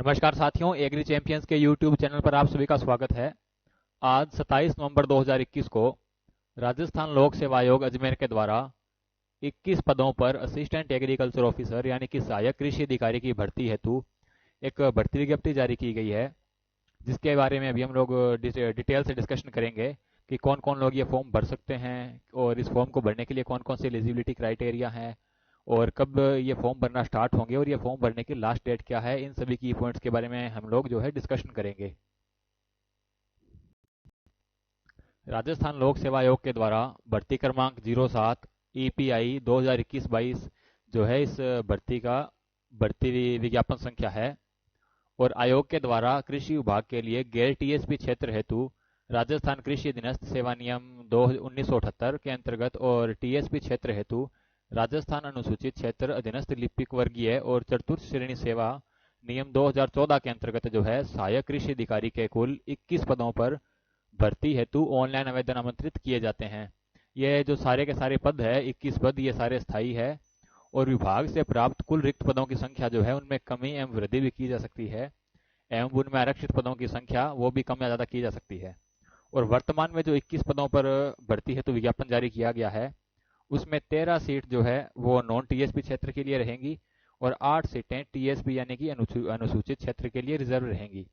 नमस्कार साथियों, agree champions के यूट्यूब चैनल पर आप सभी का स्वागत है। आज 27 नवंबर 2021 को राजस्थान लोक सेवा आयोग अजमेर के द्वारा 21 पदों पर असिस्टेंट एग्रीकल्चर ऑफिसर यानी कि सहायक कृषि अधिकारी की भर्ती हेतु एक भर्ती विज्ञप्ति जारी की गई है, जिसके बारे में अभी हम लोग डिटेल से डिस्कशन करेंगे कि कौन कौन लोग ये फॉर्म भर सकते हैं और इस फॉर्म को भरने के लिए कौन कौन से एलिजिबिलिटी क्राइटेरिया हैं और कब ये फॉर्म भरना स्टार्ट होंगे और ये फॉर्म भरने की लास्ट डेट क्या है। इन सभी की पॉइंट्स के बारे में हम लोग जो है डिस्कशन करेंगे। राजस्थान लोक सेवा आयोग के द्वारा भर्ती क्रमांक 07 EPI 2021-22 जो है इस भर्ती का भर्ती विज्ञापन संख्या है और आयोग के द्वारा कृषि विभाग के लिए गैर TSP क्षेत्र हेतु राजस्थान कृषि अधीनस्थ सेवा नियम 1978 के अंतर्गत और TSP क्षेत्र हेतु राजस्थान अनुसूचित क्षेत्र अधीनस्थ लिपिक वर्गीय और चतुर्थ श्रेणी सेवा नियम 2014 के अंतर्गत जो है सहायक कृषि अधिकारी के कुल 21 पदों पर भर्ती हेतु ऑनलाइन आवेदन आमंत्रित किए जाते हैं। ये जो सारे के सारे पद है 21 पद, ये सारे स्थायी है और विभाग से प्राप्त कुल रिक्त पदों की संख्या जो है उनमें कमी एवं वृद्धि भी की जा सकती है एवं उनमें आरक्षित पदों की संख्या वो भी कम या ज्यादा की जा सकती है। और वर्तमान में जो 21 पदों पर भर्ती हेतु विज्ञापन जारी किया गया है उसमें 13 सीट जो है वो नॉन TSP क्षेत्र के लिए रहेंगी और 8 सीटें TSP यानी कि अनुसूचित क्षेत्र के लिए रिजर्व रहेंगी।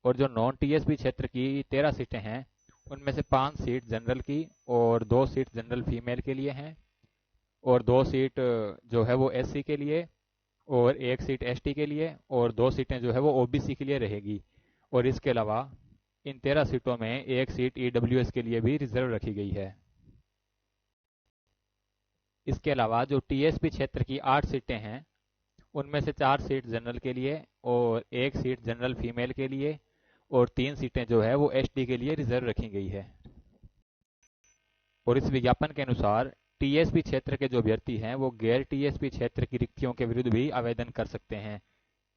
और जो नॉन TSP क्षेत्र की 13 सीटें हैं उनमें से 5 सीट जनरल की और 2 सीट जनरल फीमेल के लिए हैं और 2 सीट जो है वो SC के लिए और 1 सीट ST के लिए और 2 सीटें जो है वो OBC के लिए रहेगी। और इसके अलावा इन 13 सीटों में 1 सीट EWS के लिए भी रिजर्व रखी गई है। इसके अलावा जो TSP क्षेत्र की 8 सीटें हैं उनमें से 4 सीट जनरल के लिए और 1 सीट जनरल फीमेल के लिए और 3 सीटें जो है वो ST के लिए रिजर्व रखी गई है। और इस विज्ञापन के अनुसार TSP क्षेत्र के जो अभ्यर्थी हैं वो गैर TSP क्षेत्र की रिक्तियों के विरुद्ध भी आवेदन कर सकते हैं।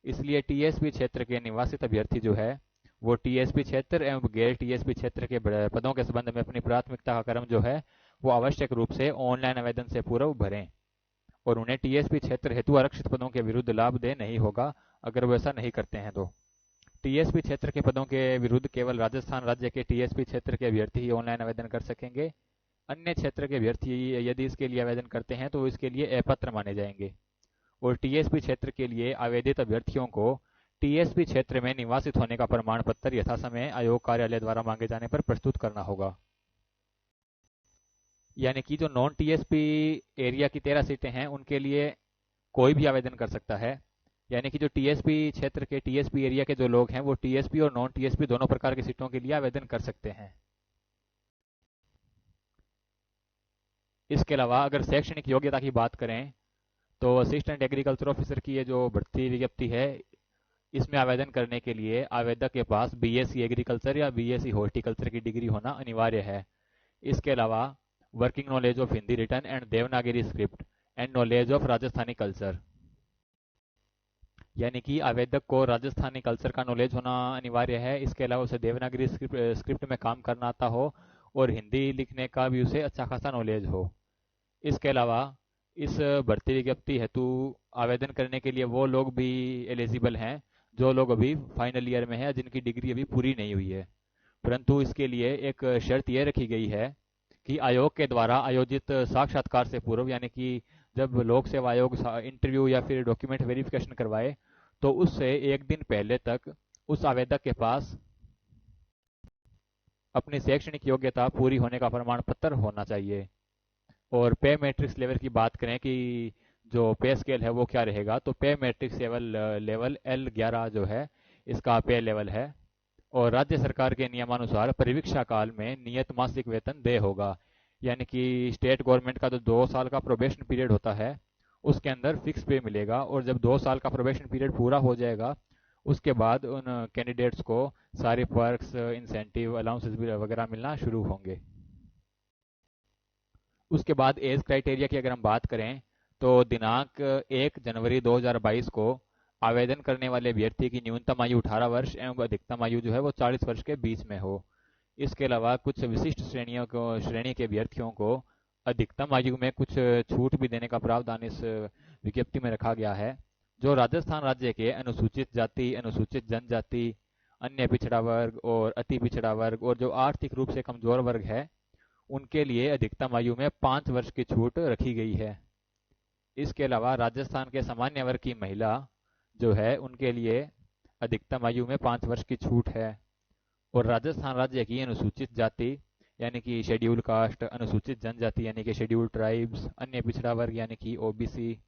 इसलिए TSP क्षेत्र के निवासित अभ्यर्थी जो है वो TSP क्षेत्र एवं गैर TSP क्षेत्र के पदों के संबंध में अपनी प्राथमिकता का क्रम जो है वो आवश्यक रूप से ऑनलाइन आवेदन से पूर्व भरें और उन्हें TSP क्षेत्र हेतु आरक्षित पदों के विरुद्ध लाभ देय नहीं होगा अगर वो ऐसा नहीं करते हैं। तो TSP क्षेत्र के पदों के विरुद्ध केवल राजस्थान राज्य के TSP क्षेत्र के अभ्यर्थी ही ऑनलाइन आवेदन कर सकेंगे। अन्य क्षेत्र के अभ्यर्थी यदि इसके लिए आवेदन करते हैं तो इसके लिए अपात्र माने जाएंगे। और TSP क्षेत्र के लिए आवेदित अभ्यर्थियों को TSP क्षेत्र में निवासित होने का प्रमाण पत्र यथासमय आयोग कार्यालय द्वारा मांगे जाने पर प्रस्तुत करना होगा। यानी कि जो नॉन TSP एरिया की 13 सीटें हैं उनके लिए कोई भी आवेदन कर सकता है। यानी कि जो TSP क्षेत्र के TSP एरिया के जो लोग हैं वो TSP और नॉन TSP दोनों प्रकार की सीटों के लिए आवेदन कर सकते हैं। इसके अलावा अगर शैक्षणिक योग्यता की बात करें तो असिस्टेंट एग्रीकल्चर ऑफिसर की ये जो भर्ती विज्ञप्ति है इसमें आवेदन करने के लिए आवेदक के पास BSc एग्रीकल्चर या BSc हॉर्टिकल्चर की डिग्री होना अनिवार्य है। इसके अलावा working knowledge of Hindi written and Devanagari script and knowledge of Rajasthani culture, यानी कि आवेदक को राजस्थानी कल्चर का नॉलेज होना अनिवार्य है। इसके अलावा उसे देवनागरी स्क्रिप्ट में काम करना आता हो और हिंदी लिखने का भी उसे अच्छा खासा नॉलेज हो। इसके अलावा इस भर्ती विज्ञप्ति हेतु आवेदन करने के लिए वो लोग भी एलिजिबल हैं जो लोग अभी फाइनल ईयर में हैं, जिनकी डिग्री अभी पूरी नहीं हुई है। परंतु इसके लिए एक शर्त यह रखी गई है कि आयोग के द्वारा आयोजित साक्षात्कार से पूर्व, यानी कि जब लोक सेवा आयोग इंटरव्यू या फिर डॉक्यूमेंट वेरिफिकेशन करवाए तो उससे एक दिन पहले तक उस आवेदक के पास अपनी शैक्षणिक योग्यता पूरी होने का प्रमाण पत्र होना चाहिए। और पे मैट्रिक्स लेवल की बात करें कि जो पे स्केल है वो क्या रहेगा, तो पे मैट्रिक्स लेवल L11 जो है इसका पे लेवल है और राज्य सरकार के नियमानुसार परिवीक्षा काल में नियत मासिक वेतन देय होगा। यानी कि स्टेट गवर्नमेंट का जो 2 साल का प्रोबेशन पीरियड होता है उसके अंदर फिक्स पे मिलेगा और जब 2 साल का प्रोबेशन पीरियड पूरा हो जाएगा उसके बाद उन कैंडिडेट्स को सारे पर्क्स, इंसेंटिव, अलाउंसेस वगैरह मिलना शुरू होंगे। उसके बाद एज क्राइटेरिया की अगर हम बात करें तो दिनांक 1 जनवरी 2022 को आवेदन करने वाले अभ्यर्थी की न्यूनतम आयु 18 वर्ष एवं अधिकतम आयु जो है वो 40 वर्ष के बीच में हो। इसके अलावा कुछ विशिष्ट श्रेणी के अभ्यर्थियों को अधिकतम आयु में कुछ छूट भी देने का प्रावधान इस विज्ञप्ति में रखा गया है। जो राजस्थान राज्य के अनुसूचित जाति, अनुसूचित जनजाति, अन्य पिछड़ा वर्ग और अति पिछड़ा वर्ग और जो आर्थिक रूप से कमजोर वर्ग है, उनके लिए अधिकतम आयु में 5 वर्ष की छूट रखी गई है। इसके अलावा राजस्थान के सामान्य वर्ग की महिला जो है उनके लिए अधिकतम आयु में 5 वर्ष की छूट है। और राजस्थान राज्य की अनुसूचित जाति यानी कि शेड्यूल कास्ट, अनुसूचित जनजाति यानी कि शेड्यूल ट्राइब्स, अन्य पिछड़ा वर्ग यानी कि ओबीसी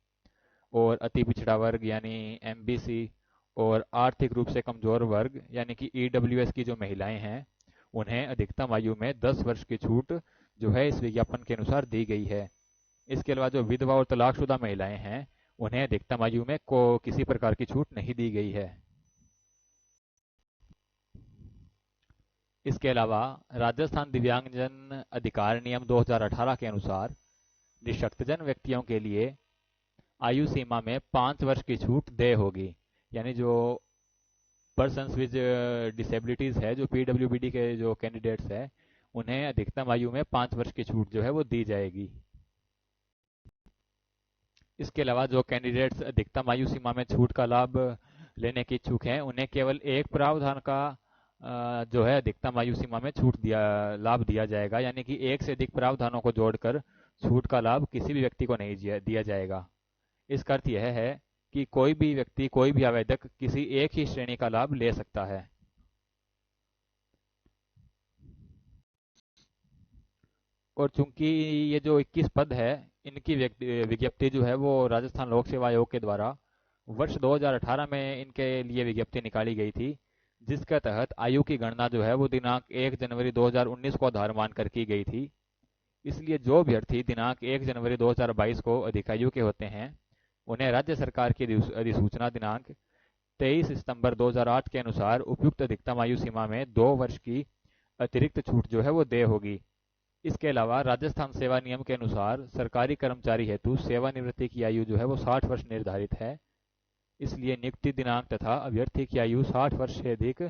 और अति पिछड़ा वर्ग यानी एमबीसी और आर्थिक रूप से कमजोर वर्ग यानी कि ईडब्ल्यूएस की जो महिलाएं हैं, उन्हें अधिकतम आयु में 10 वर्ष की छूट जो है इस विज्ञापन के अनुसार दी गई है। इसके अलावा जो विधवा और तलाकशुदा महिलाएं हैं, उन्हें अधिकतम आयु में किसी प्रकार की छूट नहीं दी गई है। इसके अलावा राजस्थान दिव्यांगजन अधिकार नियम 2018 के अनुसार निशक्तजन व्यक्तियों के लिए आयु सीमा में 5 वर्ष की छूट देय होगी। यानी जो पर्सन्स विद डिसेबिलिटीज है, जो पीडब्ल्यूबीडी के जो कैंडिडेट्स है, उन्हें अधिकतम आयु में 5 वर्ष की छूट जो है वो दी जाएगी। इसके अलावा जो कैंडिडेट्स अधिकतम आयु सीमा में छूट का लाभ लेने की इच्छुक हैं, उन्हें केवल एक प्रावधान का जो है अधिकतम आयु सीमा में लाभ दिया जाएगा। यानी कि एक से अधिक प्रावधानों को जोड़कर छूट का लाभ किसी भी व्यक्ति को नहीं दिया जाएगा। इसका अर्थ यह है कि कोई भी व्यक्ति, कोई भी आवेदक किसी एक ही श्रेणी का लाभ ले सकता है। और चूंकि ये जो 21 पद है, इनकी विज्ञप्ति जो है वो राजस्थान लोक सेवा आयोग के द्वारा वर्ष 2018 में इनके लिए विज्ञप्ति निकाली गई थी, जिसके तहत आयु की गणना जो है वो दिनांक 1 जनवरी 2019 को आधार मानकर की गई थी। इसलिए जो अभ्यर्थी दिनांक 1 जनवरी 2022 को अधिकायु के होते हैं, उन्हें राज्य सरकार की अधिसूचना दिनांक 23 सितंबर 2008 के अनुसार उपयुक्त अधिकतम आयु सीमा में 2 वर्ष की अतिरिक्त छूट जो है वो देय होगी। इसके अलावा राजस्थान सेवा नियम के अनुसार सरकारी कर्मचारी हेतु सेवानिवृत्ति की आयु जो है वो 60 वर्ष निर्धारित है। इसलिए नियुक्ति दिनांक तथा अभ्यर्थी की आयु 60 वर्ष से अधिक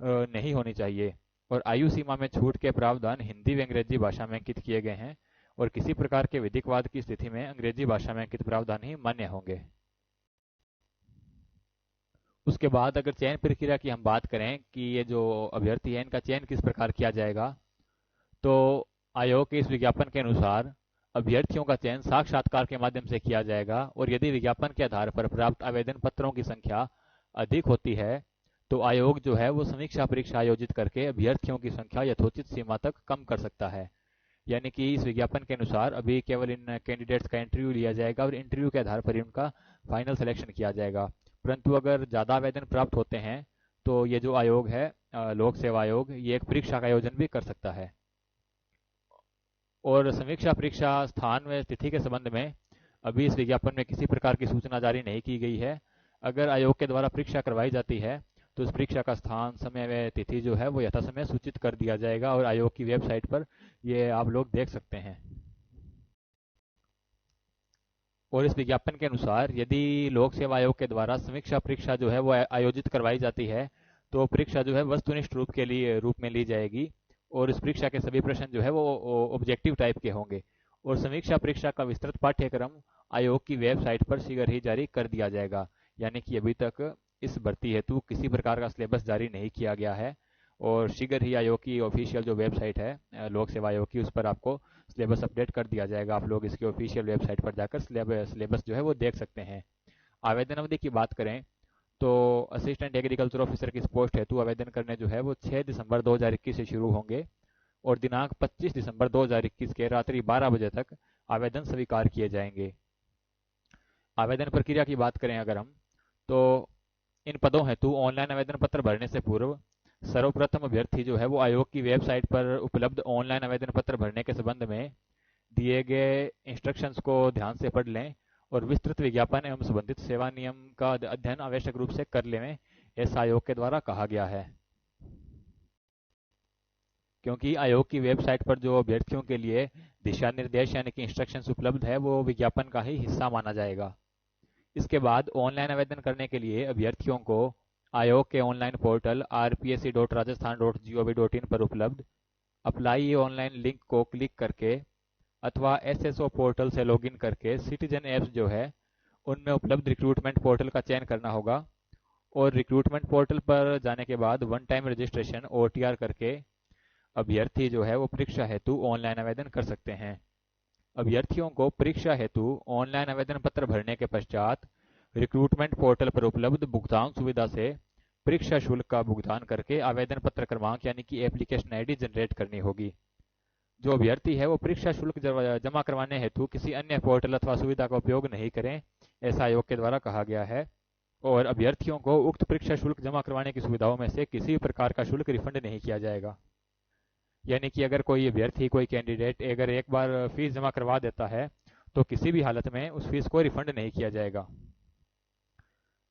नहीं होनी चाहिए। और आयु सीमा में छूट के प्रावधान हिंदी व अंग्रेजी भाषा में अंकित किए गए हैं और किसी प्रकार के विधिकवाद की स्थिति में अंग्रेजी भाषा में अंकित प्रावधान ही मान्य होंगे। उसके बाद अगर चयन प्रक्रिया की हम बात करें कि ये जो अभ्यर्थी है, इनका चयन किस प्रकार किया जाएगा, तो आयोग के इस विज्ञापन के अनुसार अभ्यर्थियों का चयन साक्षात्कार के माध्यम से किया जाएगा। और यदि विज्ञापन के आधार पर प्राप्त आवेदन पत्रों की संख्या अधिक होती है, तो आयोग जो है वो समीक्षा परीक्षा आयोजित करके अभ्यर्थियों की संख्या यथोचित सीमा तक कम कर सकता है। यानी कि इस विज्ञापन के अनुसार अभी केवल इन कैंडिडेट्स का इंटरव्यू लिया जाएगा और इंटरव्यू के आधार पर ही उनका फाइनल सिलेक्शन किया जाएगा। परंतु अगर ज़्यादा आवेदन प्राप्त होते हैं, तो ये जो आयोग है, लोक सेवा आयोग, ये एक परीक्षा का आयोजन भी कर सकता है। और समीक्षा परीक्षा स्थान व तिथि के संबंध में अभी इस विज्ञापन में किसी प्रकार की सूचना जारी नहीं की गई है। अगर आयोग के द्वारा परीक्षा करवाई जाती है, तो उस परीक्षा का स्थान, समय व तिथि जो है वो यथासमय सूचित कर दिया जाएगा और आयोग की वेबसाइट पर ये आप लोग देख सकते हैं। और इस विज्ञापन के अनुसार यदि लोक सेवा आयोग के द्वारा समीक्षा परीक्षा जो है वो आयोजित करवाई जाती है, तो परीक्षा जो है वस्तुनिष्ठ रूप में ली जाएगी और इस परीक्षा के सभी प्रश्न जो है वो ऑब्जेक्टिव टाइप के होंगे। और समीक्षा परीक्षा का विस्तृत पाठ्यक्रम आयोग की वेबसाइट पर शीघ्र ही जारी कर दिया जाएगा। यानी कि अभी तक इस भर्ती हेतु किसी प्रकार का सिलेबस जारी नहीं किया गया है और शीघ्र ही आयोग की ऑफिशियल जो वेबसाइट है लोक सेवा आयोग की, उस पर आपको सिलेबस अपडेट कर दिया जाएगा। आप लोग इसकी ऑफिशियल वेबसाइट पर जाकर सिलेबस जो है वो देख सकते हैं। आवेदन अवधि की बात करें तो असिस्टेंट एग्रीकल्चर ऑफिसर की पोस्ट हेतु आवेदन करने जो है वो 6 दिसंबर 2021 से शुरू होंगे और दिनांक 25 दिसंबर 2021 के रात्रि 12 बजे तक आवेदन स्वीकार किए जाएंगे। आवेदन प्रक्रिया की बात करें अगर हम, तो इन पदों हेतु ऑनलाइन आवेदन पत्र भरने से पूर्व सर्वप्रथम अभ्यर्थी जो है वो आयोग की वेबसाइट पर उपलब्ध ऑनलाइन आवेदन पत्र भरने के संबंध में दिए गए इंस्ट्रक्शंस को ध्यान से पढ़ लें और विस्तृत विज्ञापन एवं संबंधित सेवा नियम का अध्ययन आवश्यक रूप से कर लें, ऐसा आयोग के द्वारा कहा गया है। क्योंकि आयोग की वेबसाइट पर जो अभ्यर्थियों के लिए दिशा निर्देश यानी कि इंस्ट्रक्शंस उपलब्ध है, वो विज्ञापन का ही हिस्सा माना जाएगा। इसके बाद ऑनलाइन आवेदन करने के लिए अभ्यर्थियों को आयोग के ऑनलाइन पोर्टल rpsc.rajasthan.gov.in पर उपलब्ध अप्लाई ऑनलाइन लिंक को क्लिक करके अथवा एसएसओ पोर्टल से लॉगिन करके सिटीजन एप्स जो है उनमें उपलब्ध रिक्रूटमेंट पोर्टल का चयन करना होगा और रिक्रूटमेंट पोर्टल पर जाने के बाद वन टाइम रजिस्ट्रेशन OTR करके अभ्यर्थी जो है वो परीक्षा हेतु ऑनलाइन आवेदन कर सकते हैं। अभ्यर्थियों को परीक्षा हेतु ऑनलाइन आवेदन पत्र भरने के पश्चात रिक्रूटमेंट पोर्टल पर उपलब्ध भुगतान सुविधा से परीक्षा शुल्क का भुगतान करके आवेदन पत्र क्रमांक यानी कि एप्लीकेशन आईडी जनरेट करनी होगी। जो अभ्यर्थी है वो परीक्षा शुल्क जमा करवाने हेतु किसी अन्य पोर्टल अथवा सुविधा का उपयोग नहीं करें, ऐसा आयोग के द्वारा कहा गया है। और अभ्यर्थियों को उक्त परीक्षा शुल्क जमा करवाने की सुविधाओं में से किसी भी प्रकार का शुल्क रिफंड नहीं किया जाएगा। यानी कि अगर कोई अभ्यर्थी, कोई कैंडिडेट अगर एक बार फीस जमा करवा देता है तो किसी भी हालत में उस फीस को रिफंड नहीं किया जाएगा।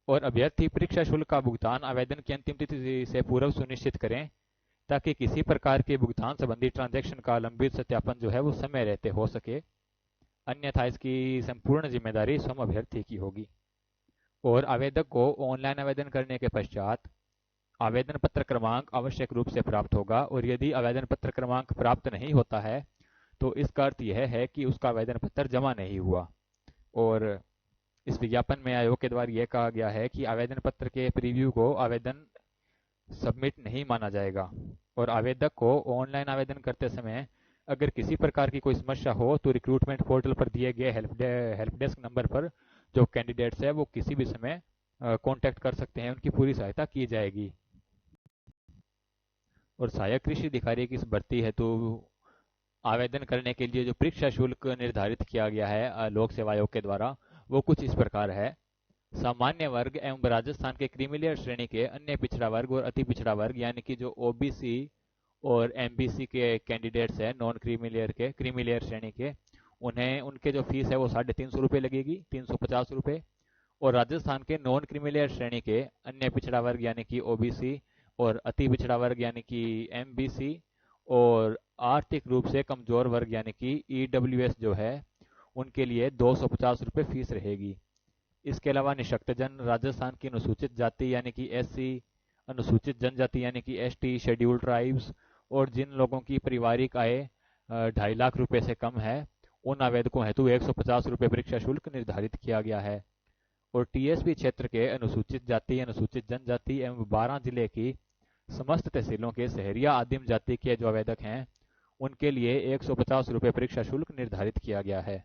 और अभ्यर्थी परीक्षा शुल्क का भुगतान आवेदन की अंतिम तिथि से पूर्व सुनिश्चित करें ताकि किसी प्रकार के भुगतान संबंधी ट्रांजैक्शन का लंबित सत्यापन जो है वो समय रहते हो सके, अन्यथा इसकी संपूर्ण जिम्मेदारी स्वयं अभ्यर्थी की होगी। और आवेदक को ऑनलाइन आवेदन करने के पश्चात आवेदन पत्र क्रमांक आवश्यक रूप से प्राप्त होगा और यदि आवेदन पत्र क्रमांक प्राप्त नहीं होता है तो इसका अर्थ यह है कि उसका आवेदन पत्र जमा नहीं हुआ। और इस विज्ञापन में आयोग के द्वारा यह कहा गया है कि आवेदन पत्र के प्रीव्यू को आवेदन सबमिट नहीं माना जाएगा। और आवेदक को ऑनलाइन आवेदन करते समय अगर किसी प्रकार की कोई समस्या हो तो रिक्रूटमेंट पोर्टल पर दिए गए हेल्प डेस्क नंबर पर जो कैंडिडेट्स है वो किसी भी समय कांटेक्ट कर सकते हैं, उनकी पूरी सहायता की जाएगी। और सहायक कृषि अधिकारी की इस भर्ती हेतु आवेदन करने के लिए जो परीक्षा शुल्क निर्धारित किया गया है लोक सेवा आयोग के द्वारा वो कुछ इस प्रकार है। सामान्य वर्ग एवं राजस्थान के क्रीमी श्रेणी के अन्य पिछड़ा वर्ग और अति पिछड़ा वर्ग यानी कि जो OBC और MBC के कैंडिडेट्स हैं, नॉन क्रीमी लेयर श्रेणी के, उन्हें उनके जो फीस है वो 350 रुपये लगेगी, 350 रुपये। और राजस्थान के नॉन क्रीमी लेयर श्रेणी के अन्य पिछड़ा वर्ग यानी कि OBC और अति पिछड़ा वर्ग यानी कि MBC और आर्थिक रूप से कमजोर वर्ग यानी कि EWS जो है उनके लिए 250 रुपये फीस रहेगी। इसके अलावा निशक्तजन, राजस्थान की अनुसूचित जाति यानी कि SC, अनुसूचित जनजाति यानी कि ST, शेड्यूल्ड ट्राइब्स और जिन लोगों की पारिवारिक आय 2.5 लाख रुपए से कम है उन आवेदकों हेतु 150 रुपये परीक्षा शुल्क निर्धारित किया गया है। और TSP क्षेत्र के अनुसूचित जाति, अनुसूचित जनजाति एवं 12 जिले की समस्त तहसीलों के शहरिया आदिम जाति के जो आवेदक हैं उनके लिए 150 रुपये परीक्षा शुल्क निर्धारित किया गया है।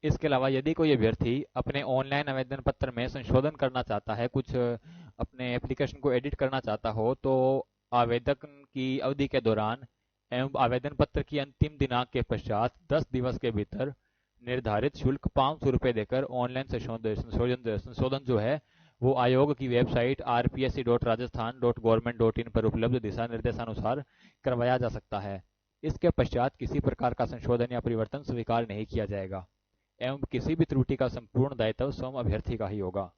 इसके अलावा यदि कोई अभ्यर्थी अपने ऑनलाइन आवेदन पत्र में संशोधन करना चाहता है, कुछ अपने एप्लीकेशन को एडिट करना चाहता हो, तो आवेदन की अवधि के दौरान एवं आवेदन पत्र की अंतिम दिनांक के पश्चात 10 दिवस के भीतर निर्धारित शुल्क 500 रुपये देकर ऑनलाइन संशोधन जो है वो आयोग की वेबसाइट rpsc.rajasthan.government.in पर उपलब्ध दिशा निर्देशानुसार करवाया जा सकता है। इसके पश्चात किसी प्रकार का संशोधन या परिवर्तन स्वीकार नहीं किया जाएगा एवं किसी भी त्रुटि का संपूर्ण दायित्व स्वयं अभ्यर्थी का ही होगा।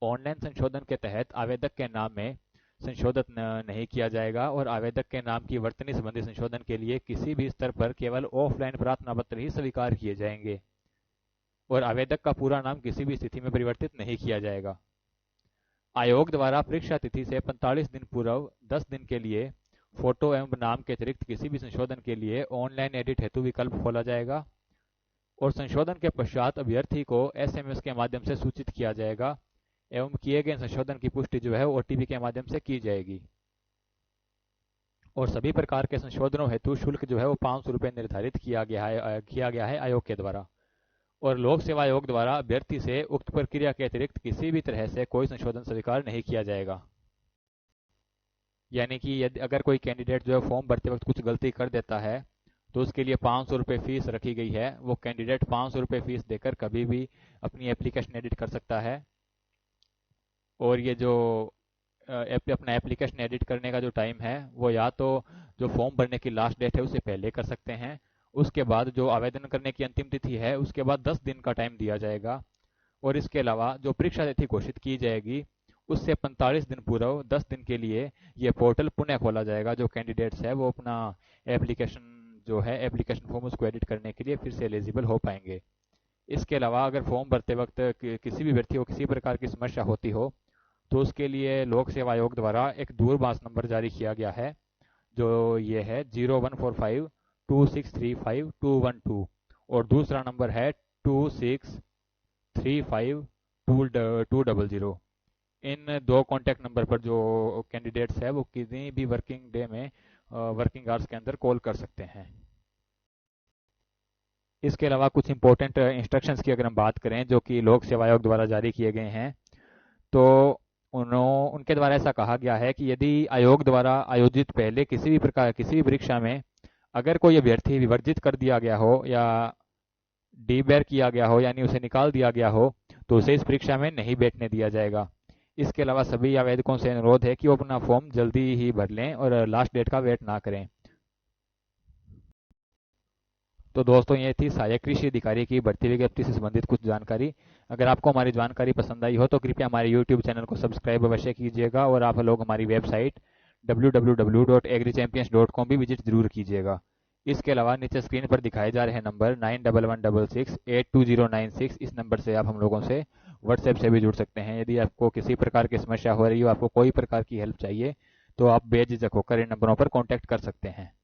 ऑनलाइन संशोधन के तहत आवेदक के नाम में संशोधित नहीं किया जाएगा और आवेदक के नाम की वर्तनी संबंधी संशोधन के लिए किसी भी स्तर पर केवल ऑफलाइन प्रार्थना पत्र ही स्वीकार किए जाएंगे और आवेदक का पूरा नाम किसी भी स्थिति में परिवर्तित नहीं किया जाएगा। आयोग द्वारा परीक्षा तिथि से 45 दिन पूर्व 10 दिन के लिए फोटो एवं नाम के अतिरिक्त किसी भी संशोधन के लिए ऑनलाइन एडिट हेतु विकल्प खोला जाएगा और संशोधन के पश्चात अभ्यर्थी को SMS के माध्यम से सूचित किया जाएगा एवं किए गए संशोधन की पुष्टि जो है OTP के माध्यम से की जाएगी। और सभी प्रकार के संशोधनों हेतु शुल्क जो है वो 500 रुपये निर्धारित किया गया है आयोग के द्वारा। और लोक सेवा आयोग द्वारा अभ्यर्थी से उक्त प्रक्रिया के अतिरिक्त किसी भी तरह से कोई संशोधन स्वीकार नहीं किया जाएगा। यानी कि यदि अगर कोई कैंडिडेट जो है फॉर्म भरते वक्त कुछ गलती कर देता है तो उसके लिए 500 रुपये फीस रखी गई है। वो कैंडिडेट 500 रुपये फीस देकर कभी भी अपनी एप्लीकेशन एडिट कर सकता है। और ये जो अपना एप्लीकेशन एडिट करने का जो टाइम है वो या तो जो फॉर्म भरने की लास्ट डेट है उससे पहले कर सकते हैं, उसके बाद जो आवेदन करने की अंतिम तिथि है उसके बाद 10 दिन का टाइम दिया जाएगा। और इसके अलावा जो परीक्षा तिथि घोषित की जाएगी उससे 45 दिन पूर्व 10 दिन के लिए ये पोर्टल पुनः खोला जाएगा। जो कैंडिडेट्स है वो अपना एप्लीकेशन फॉर्म उसको एडिट करने के लिए फिर से एलिजिबल हो पाएंगे। इसके अलावा अगर फॉर्म भरते वक्त किसी भी व्यक्ति को किसी प्रकार की समस्या होती हो तो उसके लिए लोक सेवा आयोग द्वारा एक दूरभाष नंबर जारी किया गया है जो ये है 01452635 212। और दूसरा नंबर है 26352200। इन दो कॉन्टैक्ट नंबर पर जो कैंडिडेट्स है वो किसी भी वर्किंग डे में वर्किंग आवर्स के अंदर कॉल कर सकते हैं। इसके अलावा कुछ इंपॉर्टेंट इंस्ट्रक्शंस की अगर हम बात करें जो कि लोक सेवा आयोग द्वारा जारी किए गए हैं, तो उनके द्वारा ऐसा कहा गया है कि यदि आयोग द्वारा आयोजित पहले किसी भी परीक्षा में अगर कोई अभ्यर्थी विवर्जित कर दिया गया हो या डीबैर किया गया हो यानी उसे निकाल दिया गया हो तो उसे इस परीक्षा में नहीं बैठने दिया जाएगा। इसके अलावा सभी आवेदकों से अनुरोध है कि वो अपना फॉर्म जल्दी ही भर लें और लास्ट डेट का वेट ना करें। तो दोस्तों ये थी सहायक कृषि अधिकारी की भर्ती विज्ञप्ति से संबंधित कुछ जानकारी। अगर आपको हमारी जानकारी पसंद आई हो तो कृपया हमारे YouTube चैनल को सब्सक्राइब अवश्य कीजिएगा और आप लोग हमारी वेबसाइट www.agrichampions.com भी विजिट जरूर कीजिएगा। इसके अलावा नीचे स्क्रीन पर दिखाए जा रहे नंबर 9116682096, इस नंबर से आप हम लोगों से व्हाट्सएप से भी जुड़ सकते हैं। यदि आपको किसी प्रकार की समस्या हो रही हो, आपको कोई प्रकार की हेल्प चाहिए, तो आप बेझिझक होकर इन नंबरों पर कॉन्टैक्ट कर सकते हैं।